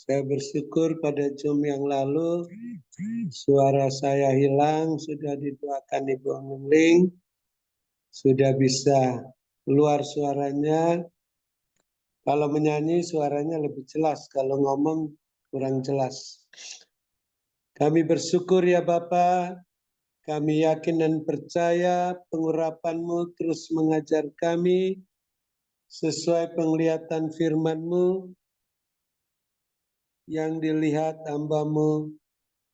Saya bersyukur pada Zoom yang lalu suara saya hilang, sudah didoakan Ibu Angling, sudah bisa keluar suaranya. Kalau menyanyi suaranya lebih jelas, kalau ngomong kurang jelas. Kami bersyukur ya Bapak, kami yakin dan percaya pengurapan-Mu terus mengajar kami sesuai penglihatan firman-Mu yang dilihat hamba-Mu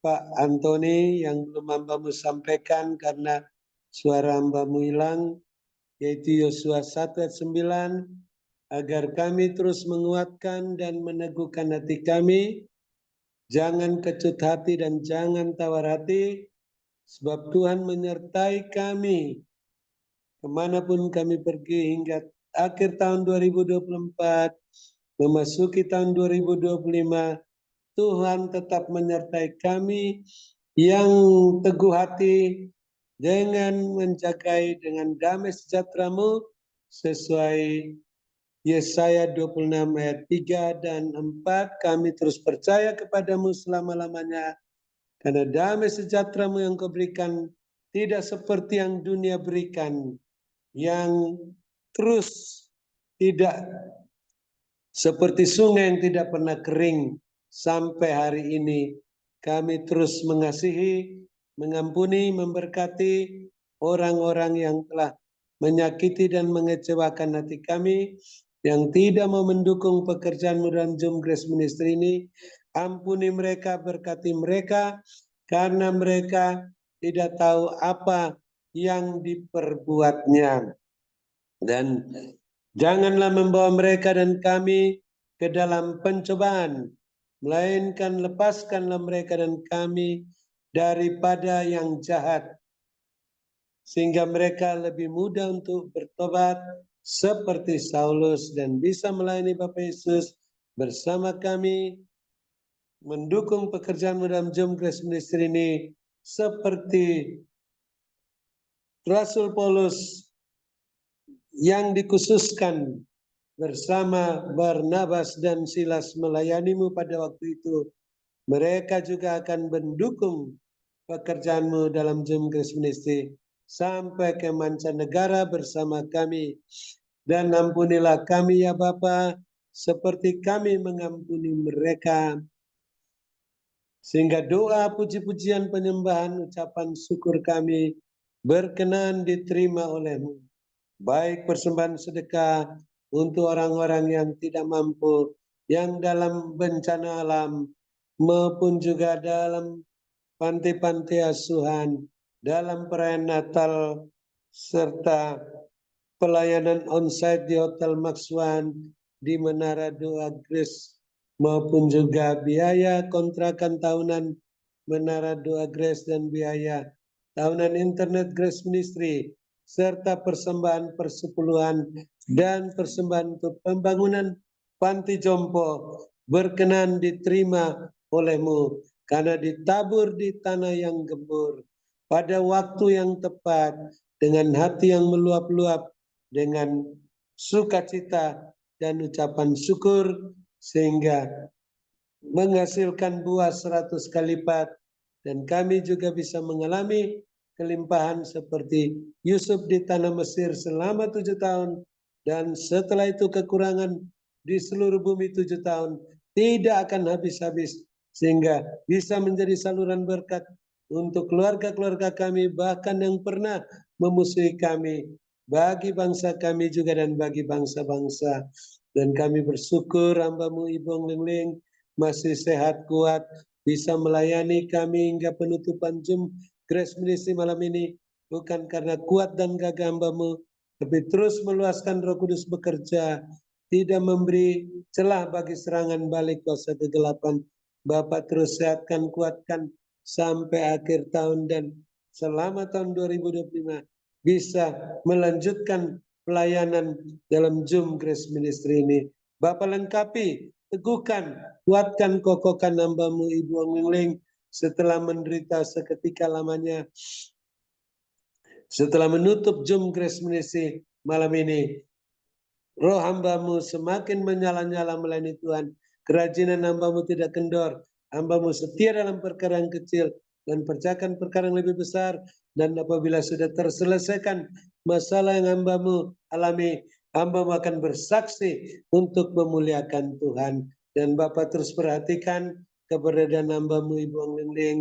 Pak Antoni yang belum hamba-Mu sampaikan karena suara hamba-Mu hilang, yaitu Yosua 1 ayat 9, agar kami terus menguatkan dan meneguhkan hati kami, jangan kecut hati dan jangan tawar hati, sebab Tuhan menyertai kami kemanapun kami pergi hingga akhir tahun 2024, memasuki tahun 2025, Tuhan tetap menyertai kami yang teguh hati dengan menjagai dengan damai sejahtera-Mu sesuai Yesaya 26 ayat 3 dan 4. Kami terus percaya kepadamu selama-lamanya karena damai sejahtera-Mu yang Kau berikan tidak seperti yang dunia berikan, yang terus tidak seperti sungai yang tidak pernah kering. Sampai hari ini kami terus mengasihi, mengampuni, memberkati orang-orang yang telah menyakiti dan mengecewakan hati kami, yang tidak mau mendukung pekerjaan-Mu dalam Zoom Grace Ministry ini. Ampuni mereka, berkati mereka, karena mereka tidak tahu apa yang diperbuatnya. Dan janganlah membawa mereka dan kami ke dalam pencobaan, melainkan lepaskanlah mereka dan kami daripada yang jahat, sehingga mereka lebih mudah untuk bertobat seperti Saulus dan bisa melayani Bapak Yesus bersama kami, mendukung pekerjaan-Mu dalam Zoom Grace Ministry ini seperti Rasul Paulus yang dikhususkan bersama Barnabas dan Silas melayani-Mu pada waktu itu. Mereka juga akan mendukung pekerjaan-Mu dalam Zoom Grace Ministry sampai ke mancanegara bersama kami. Dan ampunilah kami ya Bapa, seperti kami mengampuni mereka. Sehingga doa, puji-pujian, penyembahan, ucapan syukur kami berkenan diterima oleh-Mu. Baik persembahan sedekah untuk orang-orang yang tidak mampu, yang dalam bencana alam, maupun juga dalam panti-panti asuhan, dalam perayaan Natal, serta pelayanan onsite di Hotel Maxwan, di Menara Doa Grace, maupun juga biaya kontrakan tahunan Menara Doa Grace dan biaya tahunan Internet Grace Ministry, serta persembahan persepuluhan dan persembahan untuk pembangunan panti jompo berkenan diterima oleh-Mu, karena ditabur di tanah yang gembur pada waktu yang tepat dengan hati yang meluap-luap, dengan sukacita dan ucapan syukur, sehingga menghasilkan buah 100 kali lipat, dan kami juga bisa mengalami kelimpahan seperti Yusuf di tanah Mesir selama 7 tahun, dan setelah itu kekurangan di seluruh bumi 7 tahun, tidak akan habis-habis, sehingga bisa menjadi saluran berkat untuk keluarga-keluarga kami, bahkan yang pernah memusuhi kami, bagi bangsa kami juga dan bagi bangsa-bangsa. Dan kami bersyukur hamba-Mu Ibu Angling masih sehat kuat, bisa melayani kami hingga penutupan Zoom Grace Ministry malam ini, bukan karena kuat dan gagah hamba-Mu, tapi terus meluaskan Roh Kudus bekerja, tidak memberi celah bagi serangan balik kuasa kegelapan. Bapak terus sehatkan, kuatkan sampai akhir tahun, dan selama tahun 2025 bisa melanjutkan pelayanan dalam Zoom Grace Ministry ini. Bapak lengkapi, teguhkan, kuatkan, kokohkan hamba-Mu Ibu Angling setelah menderita seketika lamanya, setelah menutup Zoom Grace Ministry malam ini. Roh hamba-Mu semakin menyala-nyala melayani Tuhan, kerajinan hamba-Mu tidak kendor, hamba-Mu setia dalam perkara yang kecil dan percayakan perkara yang lebih besar, dan apabila sudah terselesaikan masalah yang hamba-Mu alami, hamba-Mu akan bersaksi untuk memuliakan Tuhan. Dan Bapak terus perhatikan keberadaan hamba-Mu Ibu Ong Lingling,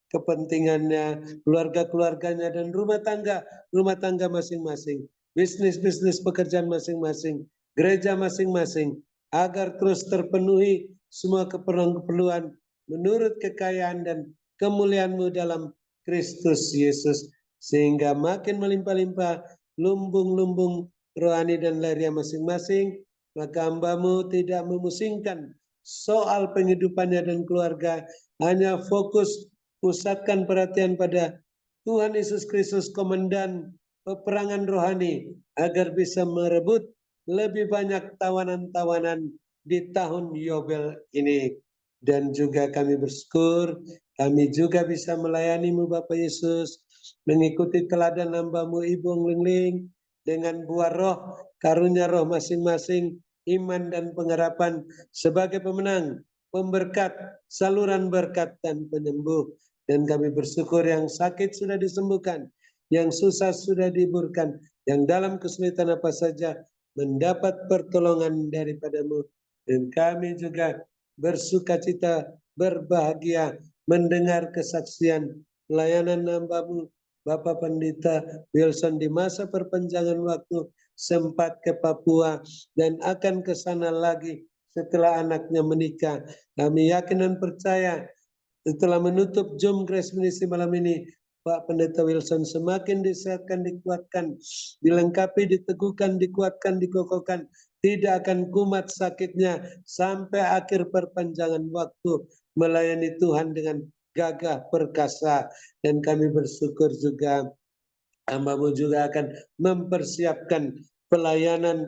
kepentingannya, keluarga-keluarganya, dan rumah tangga masing-masing, bisnis pekerjaan masing-masing, gereja masing-masing, agar terus terpenuhi semua keperluan-keperluan menurut kekayaan dan kemuliaan-Mu dalam Kristus Yesus, sehingga makin melimpah-limpah lumbung-lumbung rohani dan lahiriah masing-masing. Maka hamba-Mu tidak memusingkan soal penghidupannya dan keluarga, hanya fokus pusatkan perhatian pada Tuhan Yesus Kristus, komandan peperangan rohani, agar bisa merebut lebih banyak tawanan-tawanan di tahun Yobel ini. Dan juga kami bersyukur, kami juga bisa melayani-Mu Bapak Yesus, mengikuti teladan hamba-Mu Ibu Ong Lingling, dengan buah roh, karunia roh masing-masing, iman dan pengharapan sebagai pemenang, pemberkat, saluran berkat dan penyembuh. Dan kami bersyukur yang sakit sudah disembuhkan, yang susah sudah dihiburkan, yang dalam kesulitan apa saja mendapat pertolongan daripada-Mu. Dan kami juga bersukacita, berbahagia mendengar kesaksian pelayanan hamba-Mu Bapak Pendeta Wilson di masa perpanjangan waktu sempat ke Papua dan akan ke sana lagi setelah anaknya menikah. Kami yakin dan percaya setelah menutup Zoom Grace Ministry malam ini, Pak Pendeta Wilson semakin disehatkan, dikuatkan, dilengkapi, diteguhkan, dikuatkan, dikokohkan, tidak akan kumat sakitnya sampai akhir perpanjangan waktu melayani Tuhan dengan gagah perkasa. Dan kami bersyukur juga hamba-Mu juga akan mempersiapkan pelayanan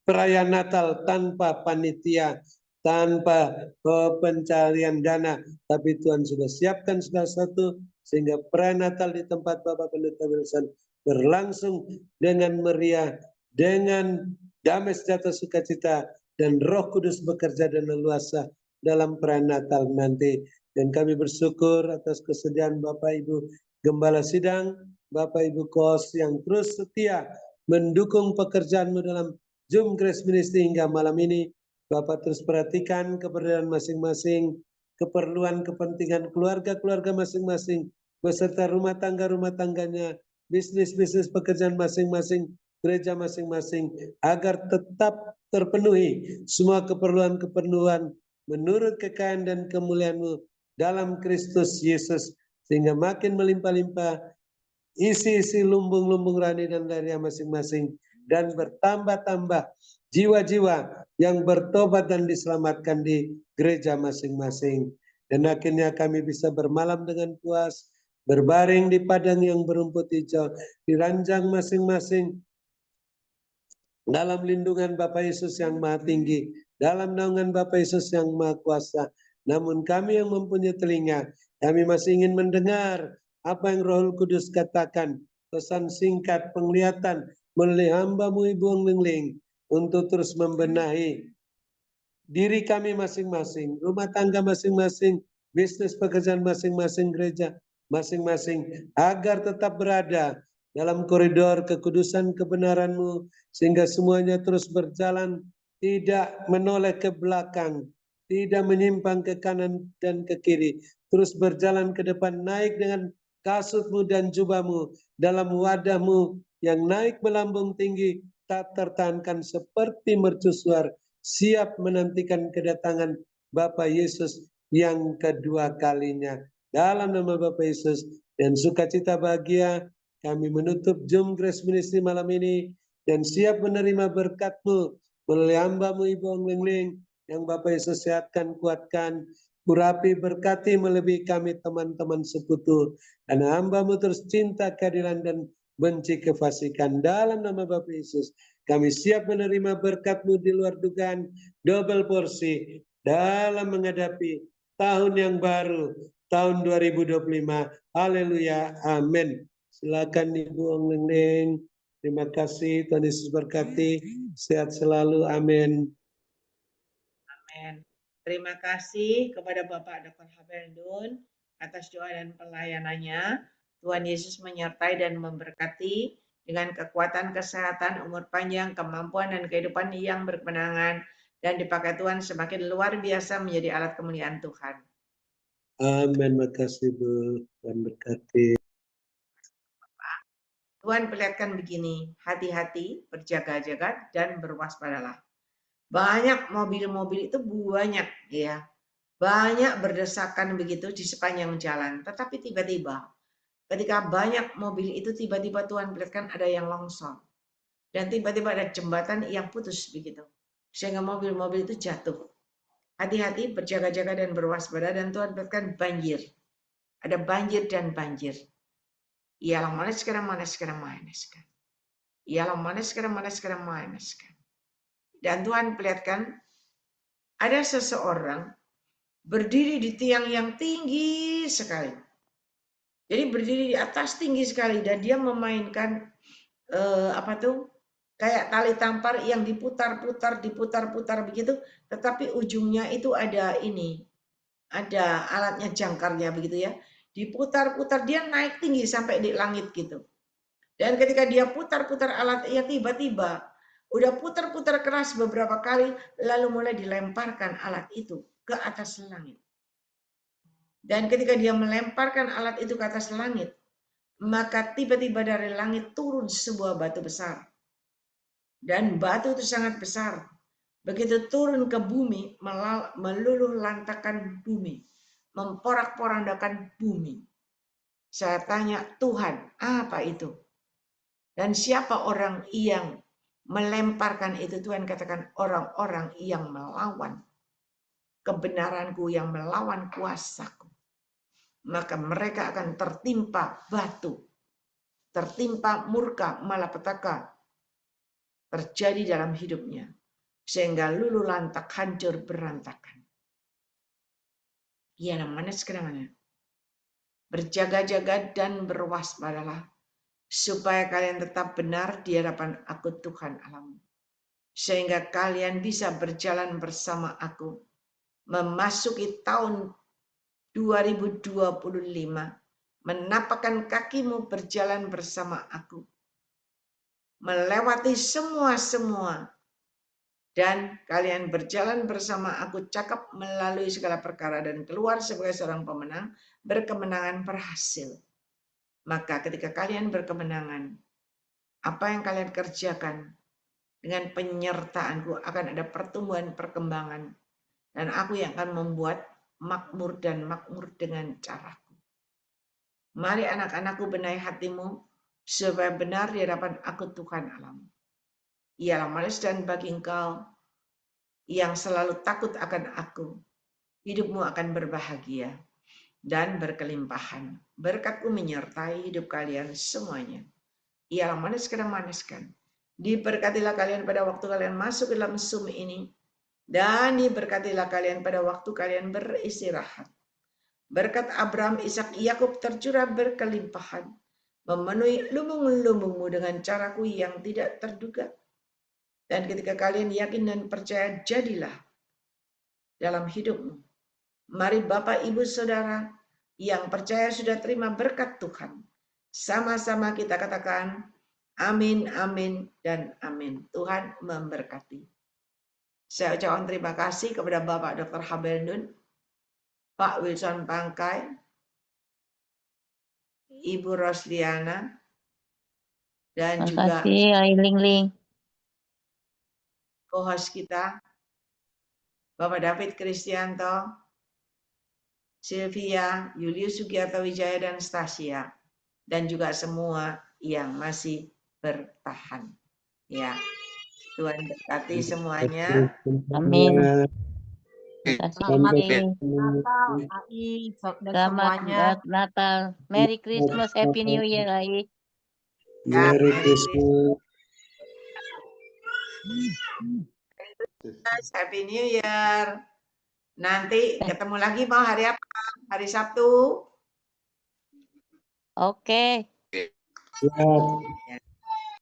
perayaan Natal tanpa panitia, tanpa pencarian dana, tapi Tuhan sudah siapkan segala sesuatu sehingga perayaan Natal di tempat Bapak Pendeta Wilson berlangsung dengan meriah, dengan damai sejahtera sukacita, dan Roh Kudus bekerja dan leluasa dalam perayaan Natal nanti. Dan kami bersyukur atas kesediaan Bapak Ibu Gembala Sidang, Bapak Ibu Kos yang terus setia mendukung pekerjaan-Mu dalam Zoom Grace Ministry hingga malam ini. Bapak terus perhatikan keberadaan masing-masing, keperluan kepentingan keluarga-keluarga masing-masing, beserta rumah tangganya, bisnis-bisnis pekerjaan masing-masing, gereja masing-masing, agar tetap terpenuhi semua keperluan-keperluan menurut kekayaan dan kemuliaan-Mu dalam Kristus Yesus, sehingga makin melimpah-limpah isi-isi lumbung-lumbung rohani dan lahiriah masing-masing, dan bertambah-tambah jiwa-jiwa yang bertobat dan diselamatkan di gereja masing-masing. Dan akhirnya kami bisa bermalam dengan puas, berbaring di padang yang berumput hijau, di ranjang masing-masing, dalam lindungan Bapa Yesus yang Maha Tinggi, dalam naungan Bapa Yesus yang Maha Kuasa. Namun kami yang mempunyai telinga, kami masih ingin mendengar apa yang Roh Kudus katakan, pesan singkat penglihatan melalui hamba-Mu Ibu Ong Lingling, untuk terus membenahi diri kami masing-masing, rumah tangga masing-masing, bisnis pekerjaan masing-masing, gereja masing-masing, agar tetap berada dalam koridor kekudusan kebenaran-Mu, sehingga semuanya terus berjalan, tidak menoleh ke belakang, tidak menyimpang ke kanan dan ke kiri, terus berjalan ke depan, naik dengan kasut-Mu dan jubah-Mu, dalam wadah-Mu yang naik melambung tinggi, tak tertahankan seperti mercusuar, siap menantikan kedatangan Bapa Yesus yang kedua kalinya. Dalam nama Bapa Yesus dan sukacita bahagia, kami menutup Zoom Grace Ministry malam ini dan siap menerima berkat-Mu melalui hamba-Mu Ibu Ong Lingling yang Bapa Yesus sehatkan, kuatkan, urapi, berkati melebihi kami teman-teman sekutu. Dan hamba-Mu terus cinta, keadilan, dan benci kefasikan. Dalam nama Bapa Yesus, kami siap menerima berkat-Mu di luar dugaan, double porsi dalam menghadapi tahun yang baru, tahun 2025. Haleluya, amin. Silakan Ibu Ong Lingling. Terima kasih, Tuhan Yesus berkati. Sehat selalu, amin. Amin. Terima kasih kepada Bapak Dr. Habeldun atas doa dan pelayanannya. Tuhan Yesus menyertai dan memberkati dengan kekuatan, kesehatan, umur panjang, kemampuan, dan kehidupan yang berkemenangan. Dan dipakai Tuhan semakin luar biasa menjadi alat kemuliaan Tuhan. Amin. Makasih Bu. Tuhan berkati. Tuhan perlihatkan begini, hati-hati, berjaga-jaga, dan berwaspadalah. Banyak mobil-mobil itu banyak ya. Banyak berdesakan begitu di sepanjang jalan. Tetapi tiba-tiba ketika banyak mobil itu tiba-tiba Tuhan perlihatkan ada yang longsor. Dan tiba-tiba ada jembatan yang putus begitu. Sehingga mobil-mobil itu jatuh. Hati-hati, berjaga-jaga dan berwaspada, dan Tuhan perlihatkan banjir. Ada banjir dan banjir. Ialah manis sekarang manis sekarang manis kan. Ialah manis sekarang manis sekarang manis kan. Dan Tuhan perlihatkan ada seseorang berdiri di tiang yang tinggi sekali. Jadi berdiri di atas tinggi sekali dan dia memainkan kayak tali tampar yang diputar-putar begitu, tetapi ujungnya itu ada alatnya jangkarnya begitu ya. Diputar-putar, dia naik tinggi sampai di langit gitu. Dan ketika dia putar-putar alatnya, tiba-tiba udah putar-putar keras beberapa kali, lalu mulai dilemparkan alat itu ke atas langit. Dan ketika dia melemparkan alat itu ke atas langit, maka tiba-tiba dari langit turun sebuah batu besar. Dan batu itu sangat besar. Begitu turun ke bumi, meluluh lantakan bumi, memporak-porandakan bumi. Saya tanya, Tuhan, apa itu? Dan siapa orang yang melemparkan itu? Tuhan katakan, orang-orang yang melawan kebenaranku, yang melawan kuasaku. Maka mereka akan tertimpa batu, tertimpa murka malapetaka terjadi dalam hidupnya. Sehingga luluh lantak, hancur berantakan. Ya, namanya sekarang. Berjaga-jaga dan berwaspadalah, supaya kalian tetap benar di hadapan aku Tuhan Allahmu. Sehingga kalian bisa berjalan bersama aku, memasuki tahun 2025, menapakkan kakimu berjalan bersama aku, melewati semua, dan kalian berjalan bersama aku cakap melalui segala perkara dan keluar sebagai seorang pemenang, berkemenangan berhasil. Maka ketika kalian berkemenangan, apa yang kalian kerjakan dengan penyertaanku akan ada pertumbuhan perkembangan, dan aku yang akan membuat makmur dan makmur dengan caraku. Mari anak-anakku benahi hatimu supaya benar di hadapan aku Tuhan Allahmu. Ialah manis dan bagi engkau yang selalu takut akan aku, hidupmu akan berbahagia dan berkelimpahan. Berkatku menyertai hidup kalian semuanya. Ialah maniskan. Diberkatilah kalian pada waktu kalian masuk ke dalam Zoom ini, dan diberkatilah kalian pada waktu kalian beristirahat. Berkat Abraham, Ishak, Yakub tercurah berkelimpahan, memenuhi lumbung-lumbungmu dengan caraku yang tidak terduga. Dan ketika kalian yakin dan percaya, jadilah dalam hidupmu. Mari Bapak, Ibu, Saudara yang percaya sudah terima berkat Tuhan. Sama-sama kita katakan, amin, amin, dan amin. Tuhan memberkati. Saya ucapkan terima kasih kepada Bapak Dr. Habeldun, Pak Wilson Pangkai, Ibu Rosliana, dan juga co-host kita, Bapak David Kristianto, Sylvia, Julius Sugiarto Wijaya, dan Stasia, dan juga semua yang masih bertahan. Ya, Tuhan berkati semuanya. Amin. Selamat Natal, AI, dan semuanya. Natal. Merry Christmas, Happy New Year, AI. Merry Christmas. Happy New Year. Nanti ketemu lagi mau hari apa? Hari Sabtu. Oke. Ya.